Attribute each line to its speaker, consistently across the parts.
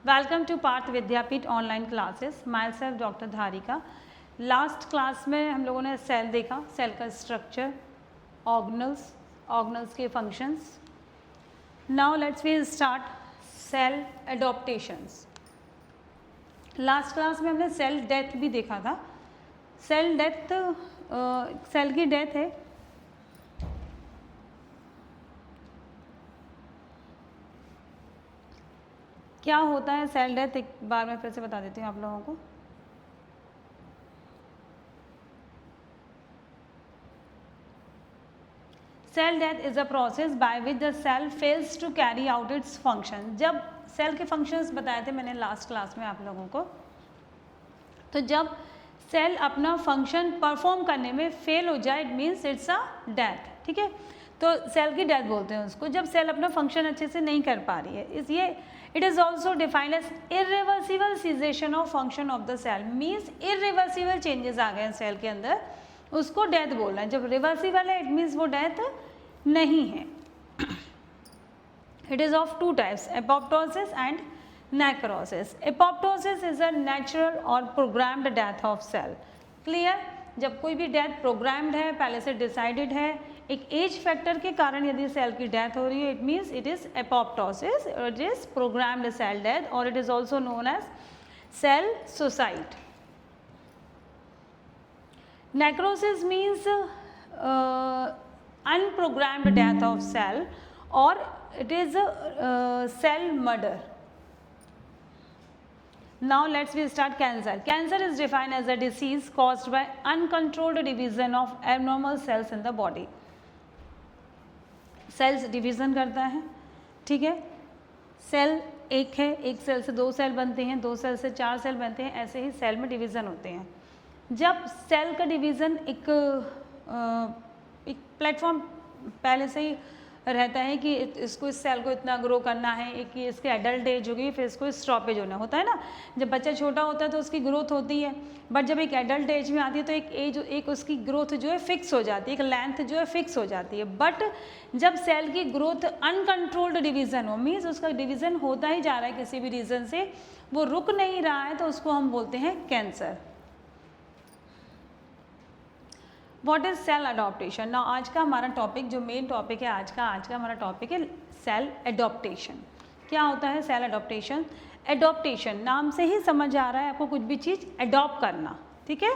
Speaker 1: Welcome to Parth Vidyapeeth online classes. Myself doctor Dharika. Last class में हम लोगों ने सेल देखा, सेल का स्ट्रक्चर, ऑर्गेनल्स के functions. Now let's we start cell adaptations. Last class में हमने सेल डेथ भी देखा था। सेल डेथ, सेल की डेथ है, क्या होता है सेल डेथ, एक बार मैं फिर से बता देती हूँ आप लोगों को। Cell death is a process by which the cell fails to carry out its function. जब सेल के फंक्शंस बताए थे मैंने लास्ट क्लास में आप लोगों को, तो जब सेल अपना फंक्शन परफॉर्म करने में फेल हो जाए, it means it's a death. ठीक है, तो सेल की डेथ बोलते हैं उसको, जब सेल अपना फंक्शन अच्छे से नहीं कर पा रही है। इसलिए it is also defined as irreversible cessation of function of the cell. Means irreversible changes आ गए हैं सेल के अंदर, उसको डेथ बोलना है। जब रिवर्सिबल है, इट मीन्स वो डेथ नहीं है। It is of two types, apoptosis and necrosis. Apoptosis is a natural और programmed death of cell. Clear? जब कोई भी डेथ प्रोग्राम्ड है, पहले से डिसाइडेड है, एक एज फैक्टर के कारण यदि सेल की डेथ हो रही है, it means it is apoptosis, it is programmed cell death, और it is also known as cell suicide. Necrosis means unprogrammed death of cell, or it is a cell murder. Now let's we start cancer. Cancer is defined as a disease caused by uncontrolled division of abnormal cells in the body. Cells division करता है, ठीक है। Cell एक है, एक cell से दो cell बनते हैं, दो सेल से चार सेल बनते हैं, ऐसे ही सेल में डिवीज़न होते हैं। जब सेल का डिवीज़न एक प्लेटफॉर्म पहले से ही रहता है कि इसको, इस सेल को इतना ग्रो करना है, एक इसके एडल्ट एज होगी, फिर इसको स्टॉपेज होना होता है ना। जब बच्चा छोटा होता है तो उसकी ग्रोथ होती है, बट जब एक एडल्ट एज में आती है तो एक उसकी ग्रोथ जो है फिक्स हो जाती है, एक लेंथ जो है फिक्स हो जाती है। बट जब सेल की ग्रोथ अनकंट्रोल्ड डिवीज़न हो, मीन्स उसका डिवीज़न होता ही जा रहा है किसी भी रीज़न से, वो रुक नहीं रहा है, तो उसको हम बोलते हैं कैंसर। What is cell adaptation? ना आज का हमारा टॉपिक, जो मेन टॉपिक है आज का हमारा टॉपिक है सेल एडॉप्टेशन। क्या होता है सेल एडॉप्टेशन? एडॉप्टेशन नाम से ही समझ आ रहा है आपको, कुछ भी चीज़ एडॉप्ट करना, ठीक है।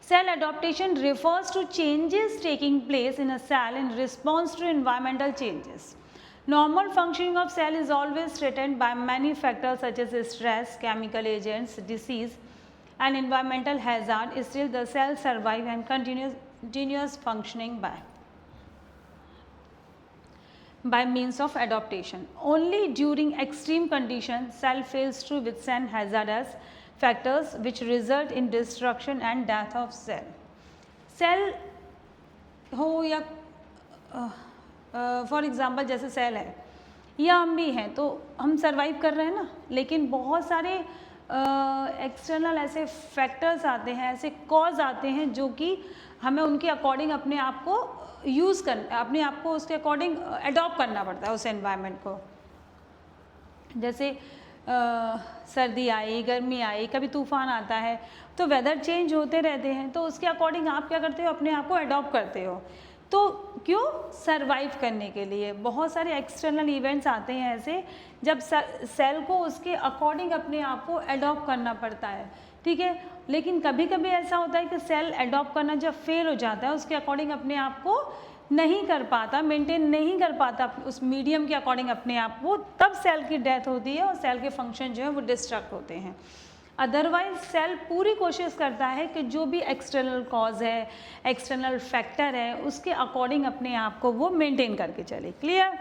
Speaker 1: Cell adaptation refers to changes taking place in a cell in response to environmental changes. Normal functioning of cell is always threatened by many factors such as stress, chemical agents, disease, and environmental hazard. Still the cell survive and continuous functioning by means of adaptation. Only during extreme conditions cell fails to withstand hazardous factors which result in destruction and death of cell. Cell हो या for example जैसे cell है या हम भी हैं, तो हम सर्वाइव कर रहे हैं ना, लेकिन बहुत सारे एक्सटर्नल ऐसे फैक्टर्स आते हैं, ऐसे कॉज आते हैं जो कि हमें उनके अकॉर्डिंग अपने आप को यूज़ करना, अपने आप को उसके अकॉर्डिंग अडॉप्ट करना पड़ता है उस एनवायरनमेंट को। जैसे सर्दी आई, गर्मी आई, कभी तूफान आता है, तो वेदर चेंज होते रहते हैं, तो उसके अकॉर्डिंग आप क्या करते हो, अपने आप को अडॉप्ट करते हो। तो क्यों? सर्वाइव करने के लिए। बहुत सारे एक्सटर्नल इवेंट्स आते हैं ऐसे, जब सेल को उसके अकॉर्डिंग अपने आप को अडॉप्ट करना पड़ता है, ठीक है। लेकिन कभी कभी ऐसा होता है कि सेल अडॉप्ट करना जब फेल हो जाता है, उसके अकॉर्डिंग अपने आप को नहीं कर पाता, मेंटेन नहीं कर पाता उस मीडियम के अकॉर्डिंग अपने आप को, तब सेल की डेथ होती है और सेल के फंक्शन जो है वो डिस्ट्रक्ट होते हैं। अदरवाइज सेल पूरी कोशिश करता है कि जो भी एक्सटर्नल कॉज है, एक्सटर्नल फैक्टर है, उसके अकॉर्डिंग अपने आप को वो मेंटेन करके चले। क्लियर?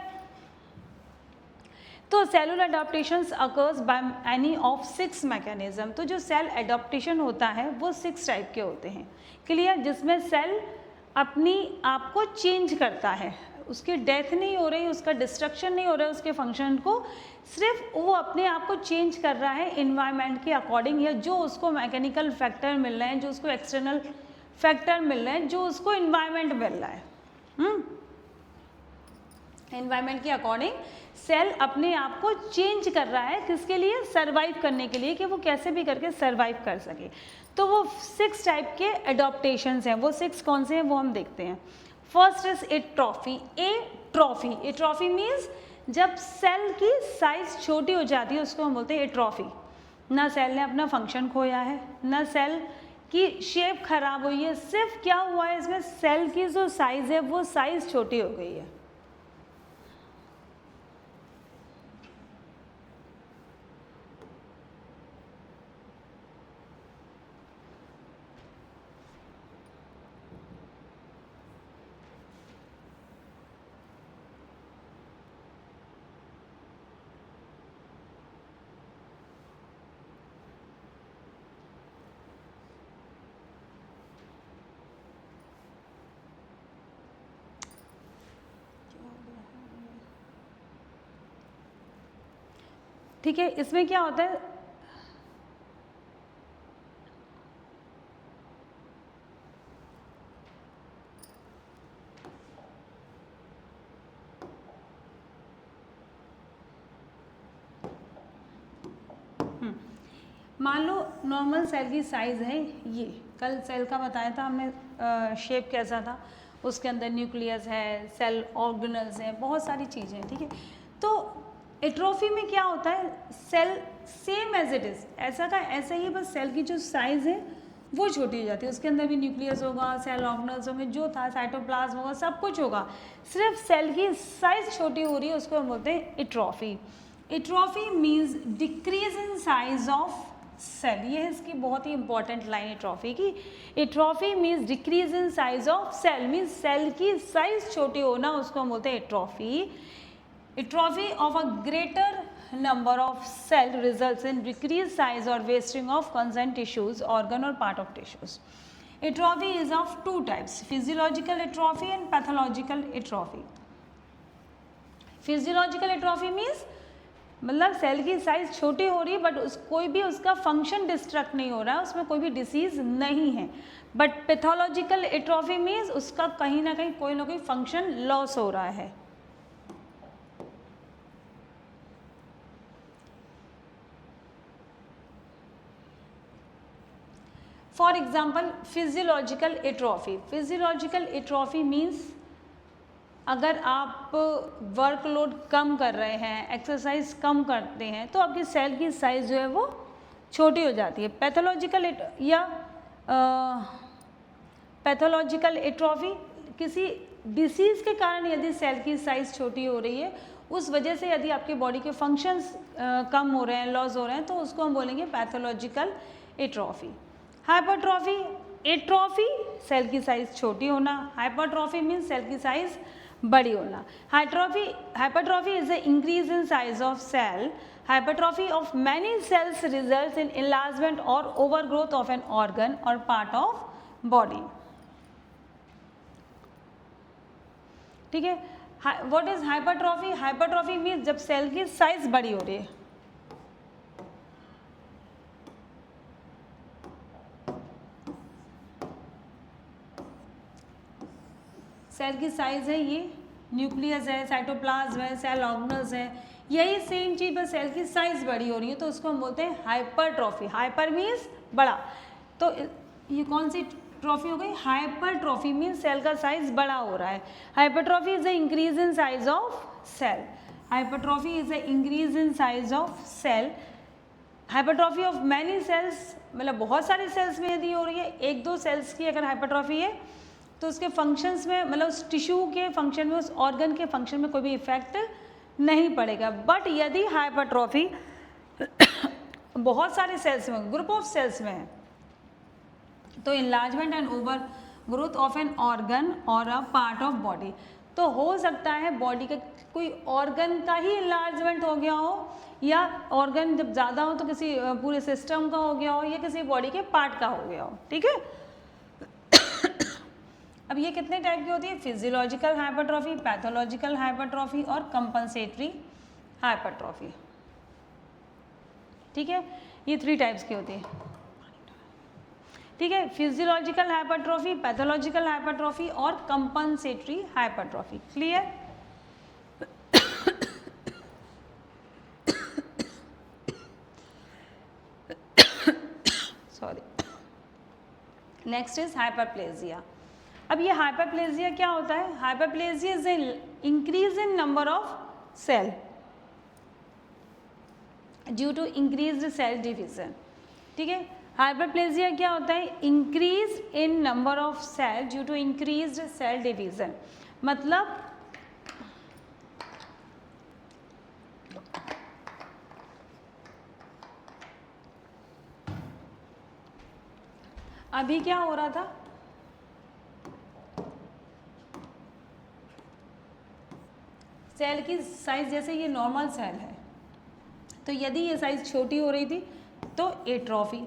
Speaker 1: तो cellular adaptations occurs by any of 6 mechanism. तो जो सेल एडाप्टेशन होता है वो 6 टाइप के होते हैं। क्लियर? जिसमें सेल अपनी आप को चेंज करता है, उसकी डेथ नहीं हो रही, उसका डिस्ट्रक्शन नहीं हो रहा है उसके फंक्शन को, सिर्फ वो अपने आप को चेंज कर रहा है इन्वायरमेंट के अकॉर्डिंग, या जो उसको मैकेनिकल फैक्टर मिल रहे हैं, जो उसको एक्सटर्नल फैक्टर मिल रहे हैं, जो उसको इन्वायरमेंट मिल रहा है। एनवायरनमेंट के अकॉर्डिंग सेल अपने आप को चेंज कर रहा है, किसके लिए? सर्वाइव करने के लिए, कि वो कैसे भी करके सर्वाइव कर सके। तो वो 6 टाइप के एडॉप्टेशंस हैं, वो 6 कौन से हैं वो हम देखते हैं। First is atrophy. Atrophy, atrophy means जब सेल की साइज छोटी हो जाती है उसको हम बोलते हैं एट्रॉफी। ना सेल ने अपना फंक्शन खोया है, ना सेल की शेप खराब हुई है, सिर्फ क्या हुआ है इसमें, सेल की जो साइज है वो साइज छोटी हो गई है। ठीक है, इसमें क्या होता है, मान लो नॉर्मल सेल की साइज़ है ये, कल सेल का बताया था हमने शेप कैसा था, उसके अंदर न्यूक्लियस है, सेल ऑर्गेनल्स हैं, बहुत सारी चीज़ें हैं, ठीक है। तो एट्रोफी में क्या होता है, cell same as it is, ऐसा का ऐसा ही, बस सेल की जो साइज़ है वो छोटी हो जाती है, उसके अंदर भी न्यूक्लियस होगा, सेल ऑर्गेनल्स होंगे, जो था साइटोप्लाज्म होगा, सब कुछ होगा, सिर्फ सेल की साइज़ छोटी हो रही है, उसको हम बोलते हैं atrophy. Atrophy means decrease in size of cell, ये है इसकी बहुत ही इंपॉर्टेंट लाइन एट्रोफी की। Atrophy means decrease in size of cell, means cell की साइज छोटी होना, उसको हम बोलते हैं atrophy. Atrophy of a greater number of cell results in decreased size or wasting of concerned tissues, organ or part of tissues. Atrophy is of 2 types, physiological atrophy and pathological atrophy. Physiological atrophy means मतलब cell की size छोटी हो रही है but कोई भी उसका function destruct नहीं हो रहा है, उसमें कोई भी डिसीज नहीं है। बट पैथोलॉजिकल एट्रोफी मीन्स उसका कहीं ना कहीं कोई ना कोई फंक्शन लॉस हो रहा है। For example physiological atrophy, physiological atrophy means अगर आप वर्कलोड कम कर रहे हैं, एक्सरसाइज कम करते हैं, तो आपकी सेल की साइज जो है वो छोटी हो जाती है। पैथोलॉजिकल एट्रोफी किसी डिसीज़ के कारण यदि सेल की साइज छोटी हो रही है, उस वजह से यदि आपके बॉडी के फंक्शंस कम हो रहे हैं, लॉस हो रहे हैं, तो उसको हम बोलेंगे pathological atrophy. Hypertrophy, atrophy cell की साइज छोटी होना, हाइपरट्रॉफी मीन्स सेल की साइज बड़ी होना। Hypertrophy is the increase in size of cell. Hypertrophy of many cells results in enlargement और ओवरग्रोथ ऑफ एन ऑर्गन और पार्ट ऑफ बॉडी। ठीक है, what is hypertrophy? Hypertrophy means जब cell की size बड़ी हो रही है। सेल की साइज है ये, न्यूक्लियस है, साइटोप्लाज्म है, सेल ऑर्गेनल्स है, यही सेम चीज बस सेल की साइज बड़ी हो रही है, तो उसको हम बोलते हैं हाइपरट्रॉफी। हाइपर मीन्स बड़ा, तो ये कौन सी ट्रॉफी हो गई? हाइपरट्रॉफी मीन्स सेल का साइज बड़ा हो रहा है। Hypertrophy is the increase in size of cell. Hypertrophy is the increase in size of cell. Hypertrophy of many cells, मतलब बहुत सारे सेल्स में यदि हो रही है, 1-2 सेल्स की अगर हाइपरट्रॉफी है तो उसके फंक्शंस में, मतलब उस टिश्यू के फंक्शन में, उस ऑर्गन के फंक्शन में कोई भी इफेक्ट नहीं पड़ेगा। बट यदि हाइपरट्रॉफी बहुत सारे सेल्स में, ग्रुप ऑफ सेल्स में है, तो enlargement and over growth of an organ और अ पार्ट ऑफ बॉडी, तो हो सकता है बॉडी का कोई ऑर्गन का ही इनलार्जमेंट हो गया हो, या ऑर्गन जब ज़्यादा हो तो किसी पूरे सिस्टम का हो गया हो, या किसी बॉडी के पार्ट का हो गया हो। ठीक है, अब ये कितने टाइप की होती है? फिजियोलॉजिकल हाइपरट्रॉफी, पैथोलॉजिकल हाइपरट्रॉफी और कंपनसेटरी हाइपरट्रॉफी। ठीक है, ये 3 टाइप्स की होती है। ठीक है, फिजियोलॉजिकल हाइपरट्रॉफी, पैथोलॉजिकल हाइपरट्रॉफी और compensatory hypertrophy. Clear? Next is hyperplasia. अब ये हाइपरप्लेजिया क्या होता है? Hyperplasia is increase in number of cell due to increased cell division. ठीक है, हाइपरप्लेजिया क्या होता है? Increase in number of cell due to increased cell division. मतलब अभी क्या हो रहा था? सेल की साइज, जैसे ये नॉर्मल सेल है, तो यदि ये साइज छोटी हो रही थी तो एट्रोफी,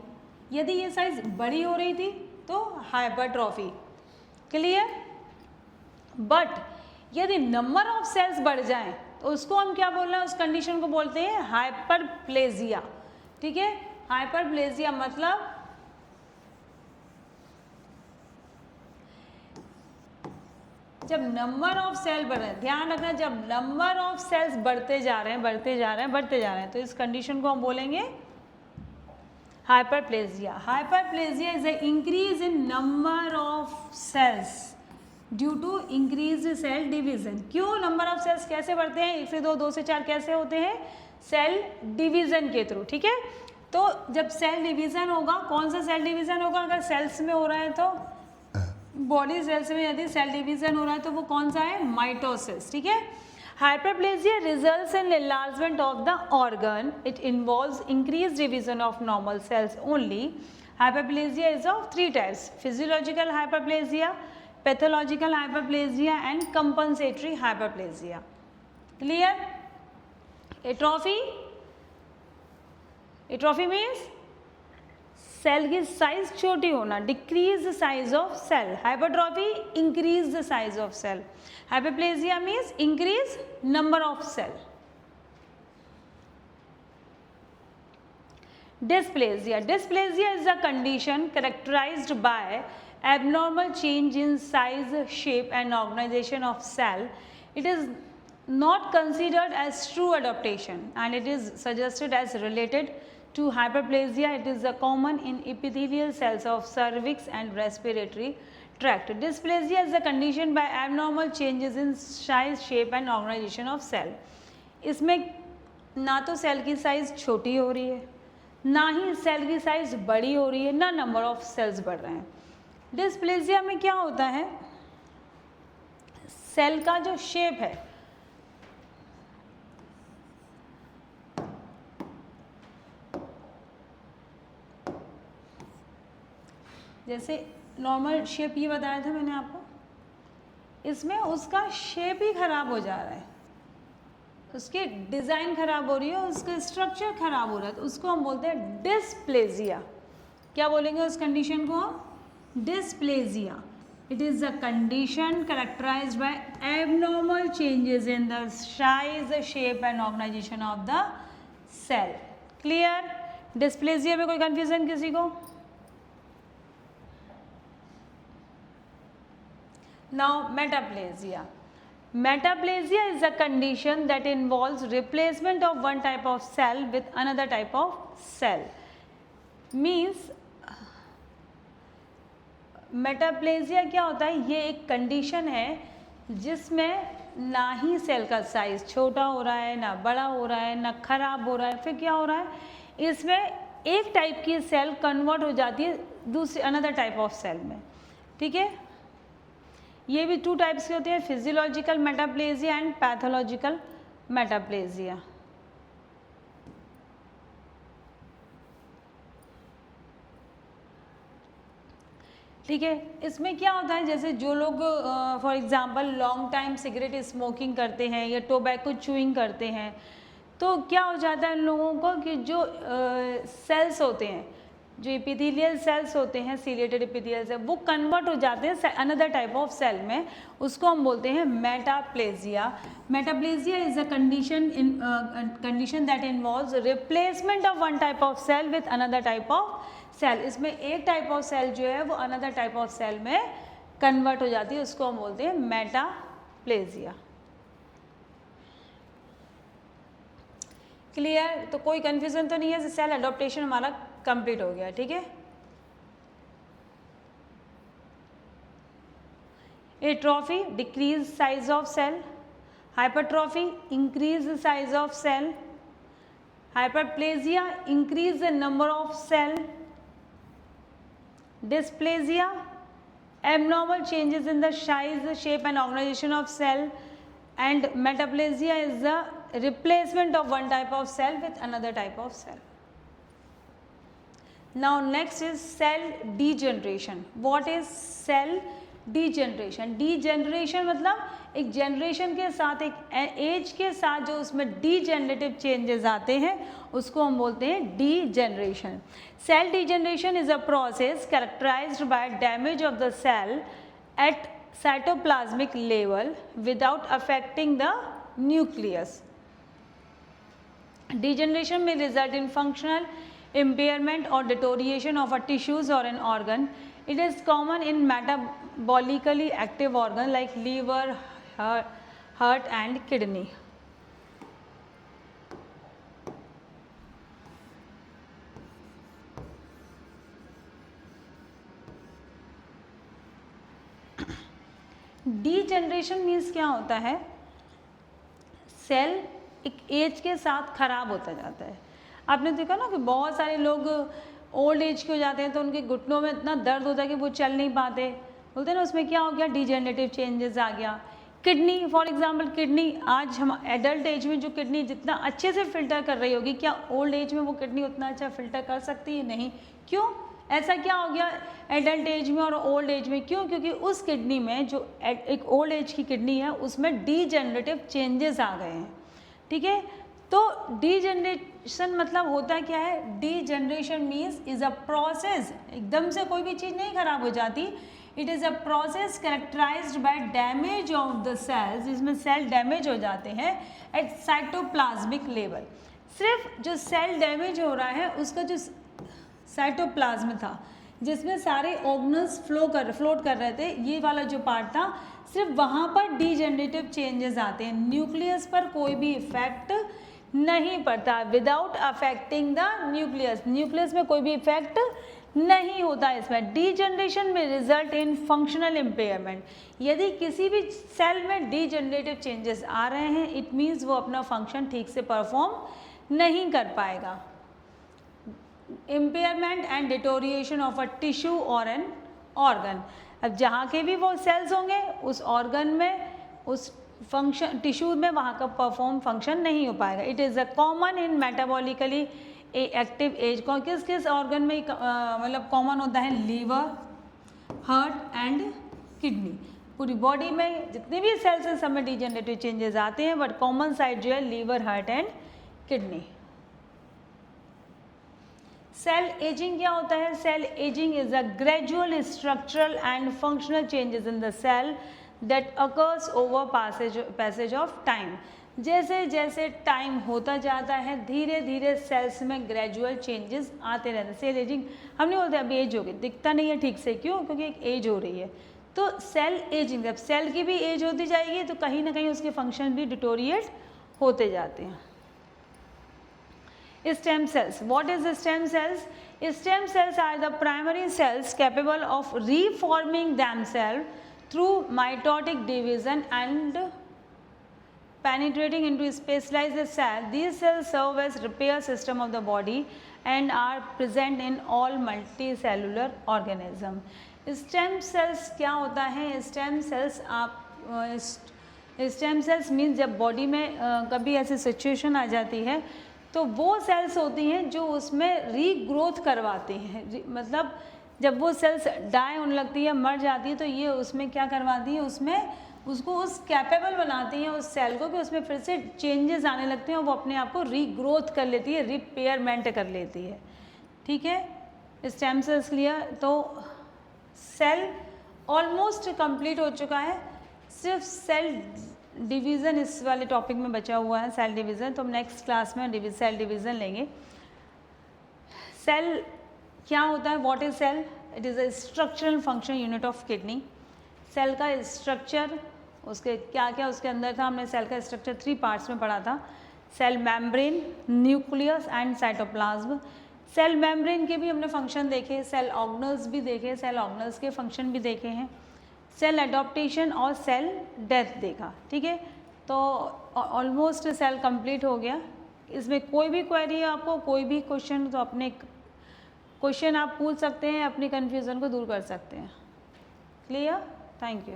Speaker 1: यदि ये साइज बड़ी हो रही थी तो हाइपरट्रॉफी। क्लियर? बट यदि नंबर ऑफ सेल्स बढ़ जाएं तो उसको हम क्या बोल रहे हैं? उस कंडीशन को बोलते हैं हाइपरप्लेजिया। ठीक है, हाइपरप्लेजिया मतलब जब नंबर ऑफ सेल बढ़ रहे हैं, ध्यान रखना, जब नंबर ऑफ सेल्स बढ़ते जा रहे हैं तो इस कंडीशन को हम बोलेंगे hyperplasia. Hyperplasia is a increase in number of cells due to increase cell division. क्यों नंबर ऑफ सेल्स कैसे बढ़ते हैं? 1 से 2, 2 से 4 कैसे होते हैं? सेल डिवीजन के थ्रू। ठीक है, तो जब सेल डिवीजन होगा, कौन सा सेल डिवीजन होगा? अगर सेल्स में हो रहा है तो बॉडी सेल्स में यदि सेल डिवीजन हो रहा है तो वो कौन सा है? माइटोसिस। ठीक है, hyperplasia results in enlargement of the organ, it involves increase division of normal cells only. Hyperplasia is of 3 types: physiological hyperplasia, pathological hyperplasia and compensatory hyperplasia. Clear? Atrophy, atrophy means cell की size छोटी होना, decrease the size of cell. Hypertrophy, increase the size of cell. Hyperplasia means increase number of cell. Dysplasia. Dysplasia is a condition characterized by abnormal change in size, shape and organization of cell. It is not considered as true adaptation and it is suggested as related to hyperplasia. It is common in epithelial cells of cervix and respiratory tract. Dysplasia is a condition by abnormal changes in size, shape and organization of cell. इसमें ना तो cell की size छोटी हो रही है, ना ही cell की साइज बड़ी हो रही है, ना नंबर ऑफ सेल्स बढ़ रहे हैं। डिस्प्लेजिया में क्या होता है? सेल का जो शेप है, जैसे नॉर्मल शेप ये बताया था मैंने आपको, इसमें उसका शेप ही खराब हो जा रहा है, उसकी डिज़ाइन खराब हो रही है, उसका स्ट्रक्चर खराब हो रहा है, तो उसको हम बोलते हैं डिस्प्लेजिया। क्या बोलेंगे उस कंडीशन को? Dysplasia. It is a condition characterised by abnormal changes in the size, shape and organisation of the cell. Clear? Dysplasia में कोई कंफ्यूजन किसी को? Now metaplasia. Metaplasia is a condition that involves replacement of one type of cell with another type of cell. Means metaplasia क्या होता है? ये एक condition है जिसमें ना ही सेल का साइज छोटा हो रहा है, ना बड़ा हो रहा है, ना खराब हो रहा है, फिर क्या हो रहा है? इसमें एक टाइप की सेल कन्वर्ट हो जाती है दूसरी अनदर टाइप ऑफ सेल में। ठीक है, ये भी 2 टाइप्स के होते हैं, physiological metaplasia and pathological metaplasia. ठीक है, इसमें क्या होता है? जैसे जो लोग for example long time cigarette smoking करते हैं या टोबैको चूइंग करते हैं, तो क्या हो जाता है उन लोगों को कि जो सेल्स होते हैं, जो एपिथेलियल सेल्स होते हैं, सीलिएटेड एपिथेलियल सेल, वो कन्वर्ट हो जाते हैं अनदर टाइप ऑफ सेल में, उसको हम बोलते हैं metaplasia. Metaplasia is a condition that involves replacement of one type of cell with another type of cell. इसमें एक टाइप ऑफ सेल जो है वो अनदर टाइप ऑफ सेल में कन्वर्ट हो जाती है, उसको हम बोलते हैं मेटाप्लेजिया। क्लियर? तो कोई कंफ्यूजन तो नहीं है, सेल अडॉप्टेशन हमारा कंप्लीट हो गया। ठीक है, Atrophy, decrease size of cell. Hypertrophy, increase the size of cell. Hyperplasia, increase the number of cell. Dysplasia, abnormal changes in the size, shape and organization of cell. And metaplasia is the replacement of one type of cell with another type of cell. Now next is cell degeneration. What is cell degeneration? Degeneration मतलब एक generation के साथ, एक as के साथ जो उसमें degenerative changes आते हैं उसको हम बोलते हैं degeneration. Cell degeneration is a process characterised by damage of the cell at cytoplasmic level without affecting the nucleus. Degeneration may result in functional impairment or deterioration of a tissues or an organ. It is common in metabolically active organs like liver, heart and kidney. Degeneration means क्या होता है? Cell एक as के साथ खराब होता जाता है. आपने देखा ना कि बहुत सारे लोग ओल्ड एज के हो जाते हैं तो उनके घुटनों में इतना दर्द होता है कि वो चल नहीं पाते. बोलते हैं ना उसमें क्या हो गया? डीजेनरेटिव चेंजेस आ गया. किडनी फॉर एग्जांपल, किडनी आज हम एडल्ट एज में जो किडनी जितना अच्छे से फिल्टर कर रही होगी, क्या ओल्ड एज में वो किडनी उतना अच्छा फिल्टर कर सकती है? नहीं. क्यों? ऐसा क्या हो गया एडल्ट एज में और ओल्ड एज में? क्यों? क्योंकि उस किडनी में जो एक ओल्ड एज की किडनी है उसमें डीजेनरेटिव चेंजेस आ गए हैं. ठीक है. तो डीजेनरेशन मतलब होता क्या है? Degeneration means is a process. एकदम से कोई भी चीज़ नहीं खराब हो जाती. It is a process characterised by damage of the cells, जिसमें सेल डैमेज हो जाते हैं एट साइटोप्लाज्मिक लेवल. सिर्फ जो सेल डैमेज हो रहा है उसका जो साइटोप्लाज्म था जिसमें सारे ऑर्गेनल्स फ्लोट कर रहे थे, ये वाला जो पार्ट था, सिर्फ वहाँ पर डीजेनरेटिव चेंजेस आते हैं. न्यूक्लियस पर कोई भी इफेक्ट नहीं पड़ता. Without affecting the nucleus, nucleus में कोई भी इफेक्ट नहीं होता इसमें. डीजेनरेशन में रिजल्ट इन फंक्शनल इम्पेयरमेंट. यदि किसी भी सेल में डीजेनरेटिव चेंजेस आ रहे हैं, इट मीन्स वो अपना फंक्शन ठीक से परफॉर्म नहीं कर पाएगा. Impairment and deterioration of a tissue और एन ऑर्गन. अब जहाँ के भी वो सेल्स होंगे उस ऑर्गन में, उस फंक्शन टिश्यू में वहाँ का परफॉर्म फंक्शन नहीं हो पाएगा. It is a common in metabolically active age. किस किस ऑर्गन में मतलब कॉमन होता है? Liver, heart and kidney. पूरी बॉडी में जितने भी सेल्स हैं सब में डीजेनरेटिव चेंजेस आते हैं, बट कॉमन साइड जो है liver, heart and kidney. Cell ageing क्या होता है? Cell ageing is a gradual structural and functional changes in the cell that occurs over passage of time. जैसे जैसे टाइम होता जाता है धीरे धीरे सेल्स में ग्रेजुअल चेंजेस आते रहते हैं. सेल एजिंग हम नहीं बोलते अभी एज हो गई, दिखता नहीं है ठीक से. क्यों? क्योंकि एक एज हो रही है. तो सेल एजिंग, जब सेल की भी एज होती जाएगी तो कहीं ना कहीं उसके फंक्शन भी डिटोरिएट होते जाते हैं. Stem cells. What is stem cells? Stem cells are the primary cells capable of reforming themselves through mitotic division and penetrating into specialized cells. These cells serve as repair system of the body and are present in all multicellular organism. Stem cells क्या होता है? Stem cells stem cells means जब body में कभी ऐसी situation आ जाती है तो वो सेल्स होती हैं जो उसमें रीग्रोथ करवाती हैं. मतलब जब वो सेल्स डाई होने लगती है, मर जाती है, तो ये उसमें क्या करवाती है? उसमें उसको उस कैपेबल बनाती हैं उस सेल को कि उसमें फिर से चेंजेस आने लगते हैं और वो अपने आप को रीग्रोथ कर लेती है, रिपेयरमेंट कर लेती है. ठीक है. Stem cells clear. तो सेल ऑलमोस्ट कंप्लीट हो चुका है. सिर्फ सेल डिवीज़न इस वाले टॉपिक में बचा हुआ है, सेल डिवीज़न. तो हम नेक्स्ट क्लास में सेल डिवीज़न लेंगे. सेल क्या होता है? What is cell? It is a structural function unit of kidney. Cell का स्ट्रक्चर, उसके क्या क्या उसके अंदर था, हमने सेल का स्ट्रक्चर 3 पार्ट्स में पढ़ा था. Cell membrane, nucleus and cytoplasm. Cell membrane के भी हमने फंक्शन देखे, सेल ऑर्गेनल्स भी देखे, सेल ऑर्गेनल्स के फंक्शन भी देखे हैं. सेल एडॉप्टेशन और सेल डेथ देखा, ठीक है। तो ऑलमोस्ट सेल कंप्लीट हो गया। इसमें कोई भी क्वेरी है आपको, कोई भी क्वेश्चन, तो अपने क्वेश्चन आप पूछ सकते हैं, अपनी कन्फ्यूज़न को दूर कर सकते हैं। क्लियर? Thank you.